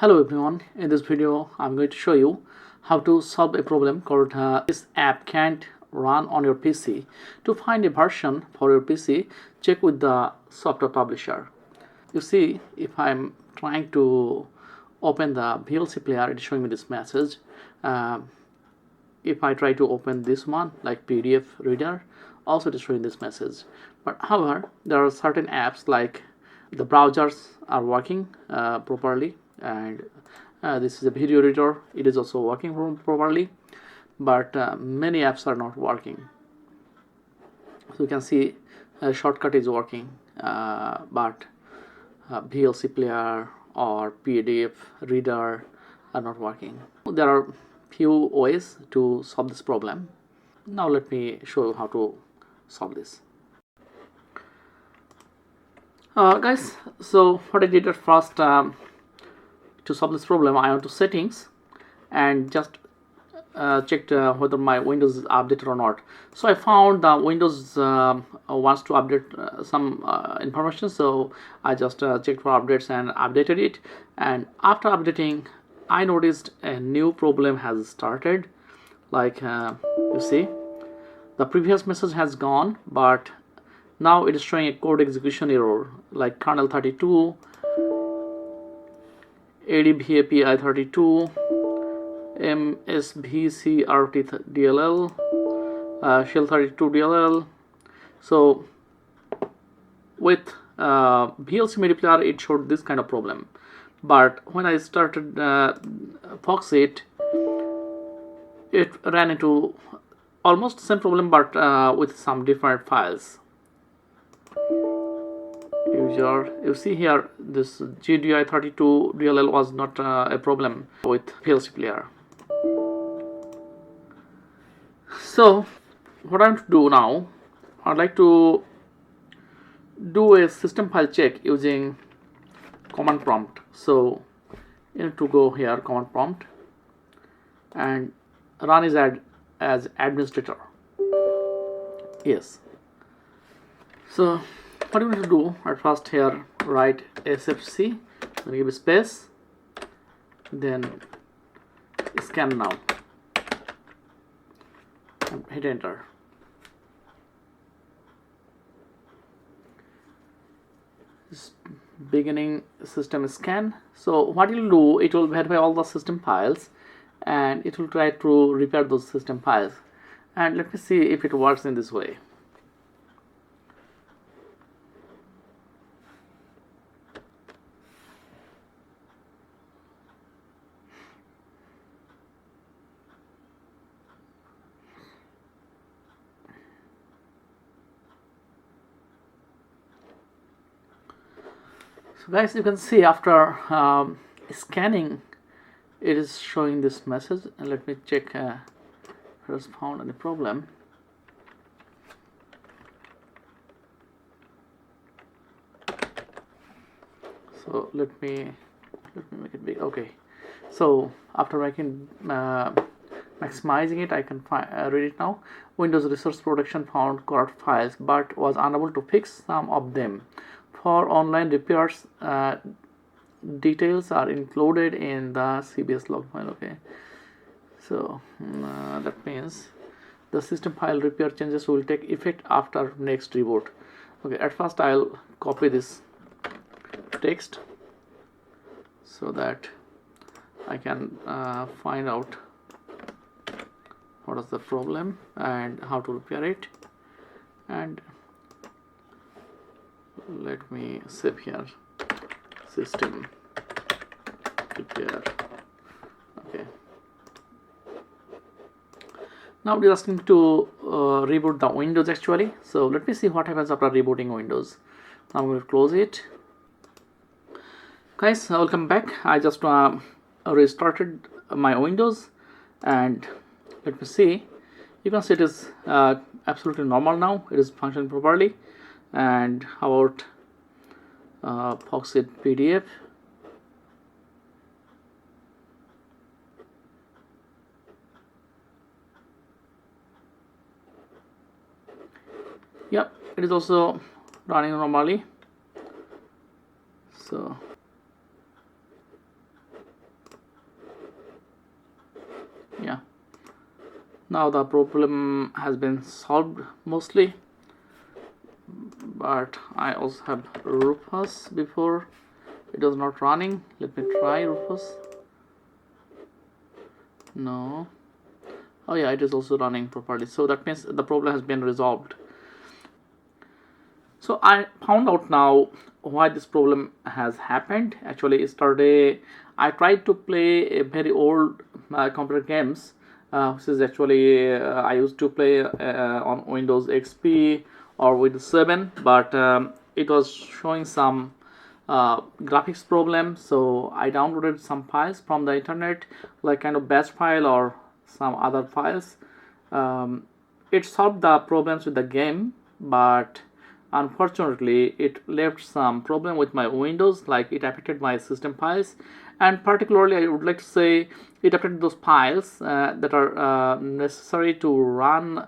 Hello everyone, in this video I'm going to show you how to solve a problem called this app can't run on your PC. To find a version for your PC, check with the software publisher. You see, if I'm trying to open the VLC player, it's showing me this message. If I try to open this one like PDF reader, also it is showing this message. But however, there are certain apps like the browsers are working properly, and this is a video reader, it is also working properly, but many apps are not working. So you can see a shortcut is working, but VLC player or PDF reader are not working. There are few ways to solve this problem. Now let me show you how to solve this. Guys, so what I did at first, to solve this problem, I went to settings and just checked whether my Windows is updated or not. So I found the Windows wants to update some information, so I just checked for updates and updated it. And after updating, I noticed a new problem has started. Like you see, the previous message has gone, but now it is showing a code execution error like kernel 32, ADVAPI 32, MSVCRT DLL, shell 32 DLL. So with VLC multiplier, it showed this kind of problem. But when I started Foxit, it ran into almost the same problem, but with some different files. You see here, this GDI32 DLL was not a problem with VLC player. So what I'm to do now, I'd like to do a system file check using command prompt. So you need to go here, command prompt, and run as administrator. Yes. So what you need to do at first here, write sfc, then give a space, then scan now, and hit enter. Beginning system scan. So what it will do, it will verify all the system files and it will try to repair those system files. And let me see if it works in this way. So guys, you can see after scanning, it is showing this message. And let me check if it has found any problem. So let me make it big. Okay. So after maximizing it, I can read it now. Windows Resource Protection found corrupt files but was unable to fix some of them. For online repairs, details are included in the CBS log file. Okay, so that means the system file repair changes will take effect after next reboot. Okay, at first I'll copy this text so that I can find out what is the problem and how to repair it. And let me save here, system repair. Okay, now it is asking to reboot the Windows actually. So let me see what happens after rebooting Windows. I'm going to close it. Guys, welcome back. I just restarted my Windows and let me see. You can see it is absolutely normal now. It is functioning properly. And how about Foxit PDF? Yep, it is also running normally. So Now the problem has been solved mostly, but I also have Rufus before. It was not running. Let me try Rufus. No. Oh yeah, it is also running properly, so that means the problem has been resolved. So I found out now why this problem has happened. Actually, yesterday I tried to play a very old computer games, which is actually I used to play on Windows XP or Windows 7, but it was showing some graphics problem. So I downloaded some files from the internet, like kind of batch file or some other files. It solved the problems with the game, but unfortunately it left some problem with my Windows, like it affected my system files, and particularly I would like to say it affected those files that are necessary to run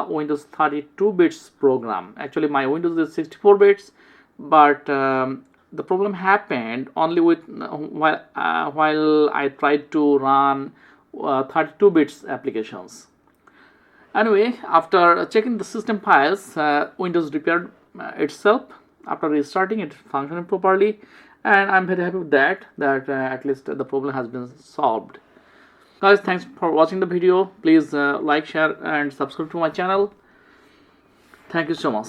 Windows 32 bits program. Actually my Windows is 64 bits, but the problem happened only with while I tried to run 32 bits applications. Anyway, after checking the system files, Windows repaired itself after restarting it functioning properly, and I'm very happy with that. At least the problem has been solved. Guys, thanks for watching the video. Please like, share, and subscribe to my channel. Thank you so much.